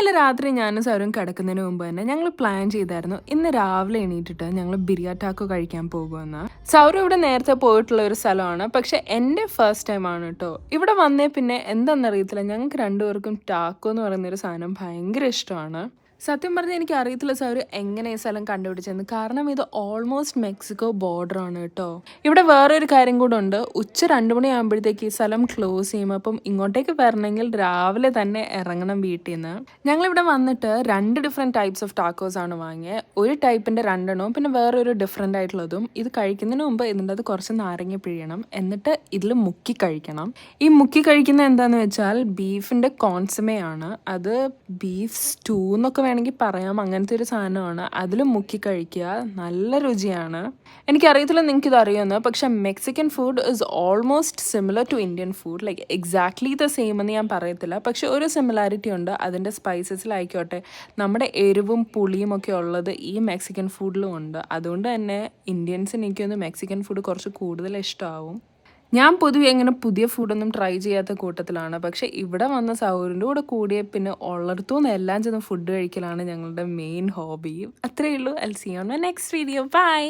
ഇന്നലെ രാത്രി ഞാനും സൗരും കിടക്കുന്നതിന് മുമ്പ് തന്നെ ഞങ്ങൾ പ്ലാൻ ചെയ്തായിരുന്നു ഇന്ന് രാവിലെ എണീറ്റിട്ട് ഞങ്ങൾ ബിരിയാണി ടാക്കോ കഴിക്കാൻ പോകുമെന്ന്. സൗരം ഇവിടെ നേരത്തെ പോയിട്ടുള്ള ഒരു സ്ഥലമാണ്, പക്ഷെ എൻ്റെ ഫസ്റ്റ് ടൈം ആണ് കേട്ടോ. ഇവിടെ വന്നേ പിന്നെ എന്താണെന്നറിയത്തില്ല, ഞങ്ങൾക്ക് രണ്ടുപേർക്കും ടാക്കോ എന്ന് പറയുന്ന ഒരു സാധനം ഭയങ്കര ഇഷ്ടമാണ്. സത്യം പറഞ്ഞാൽ എനിക്ക് അറിയത്തില്ല സർ എങ്ങനെ ഈ സ്ഥലം കണ്ടുപിടിച്ചെന്ന്, കാരണം ഇത് ഓൾമോസ്റ്റ് മെക്സിക്കോ ബോർഡർ ആണ് കേട്ടോ. ഇവിടെ വേറൊരു കാര്യം കൂടെ ഉണ്ട്, ഉച്ച 2 മണിയാകുമ്പോഴത്തേക്ക് ഈ സ്ഥലം ക്ലോസ് ചെയ്യും. അപ്പം ഇങ്ങോട്ടേക്ക് വരണമെങ്കിൽ രാവിലെ തന്നെ ഇറങ്ങണം വീട്ടിൽ നിന്ന്. ഞങ്ങളിവിടെ വന്നിട്ട് 2 ഡിഫറെൻറ്റ് ടൈപ്സ് ഓഫ് ടാക്കോസ് ആണ് വാങ്ങിയത്. ഒരു ടൈപ്പിൻ്റെ 2 പിന്നെ വേറൊരു ഡിഫറെൻ്റ് ആയിട്ടുള്ളതും. ഇത് കഴിക്കുന്നതിന് മുമ്പ് ഇതിൻ്റെ അത് കുറച്ച് നാരങ്ങ പിഴിയണം, എന്നിട്ട് ഇതിൽ മുക്കി കഴിക്കണം. ഈ മുക്കി കഴിക്കുന്നത് എന്താണെന്ന് വെച്ചാൽ ബീഫിൻ്റെ കോൺസമയാണ്. അത് ബീഫ് സ്റ്റൂ എന്നൊക്കെ വേണമെങ്കിൽ പറയാം, അങ്ങനത്തെ ഒരു സാധനമാണ്. അതിൽ മുക്കി കഴിക്കുക, നല്ല രുചിയാണ്. എനിക്കറിയത്തില്ല നിങ്ങൾക്ക് ഇത് അറിയുമെന്ന്, പക്ഷെ Mexican food is almost similar to Indian food. Like exactly the same എന്ന് ഞാൻ പറയത്തില്ല, പക്ഷെ ഒരു സിമിലാരിറ്റി ഉണ്ട്. അതിൻ്റെ സ്പൈസസിലായിക്കോട്ടെ, നമ്മുടെ എരിവും പുളിയും ഒക്കെ ഉള്ളത് ഈ മെക്സിക്കൻ ഫുഡിലും ഉണ്ട്. അതുകൊണ്ട് തന്നെ ഇന്ത്യൻസിന് എനിക്കൊന്ന് മെക്സിക്കൻ ഫുഡ് കുറച്ച് കൂടുതൽ ഇഷ്ടമാവും. ഞാൻ പൊതുവെ അങ്ങനെ പുതിയ ഫുഡൊന്നും ട്രൈ ചെയ്യാത്ത കൂട്ടത്തിലാണ്, പക്ഷെ ഇവിടെ വന്ന സൗറിൻ്റെ കൂടെ കൂടിയ പിന്നെ ഉള്ളിടത്തുനിന്ന് എല്ലാം ചെന്ന് ഫുഡ് കഴിക്കലാണ് ഞങ്ങളുടെ മെയിൻ ഹോബി. അത്രയേ ഉള്ളൂ. I will see you on my next video. By.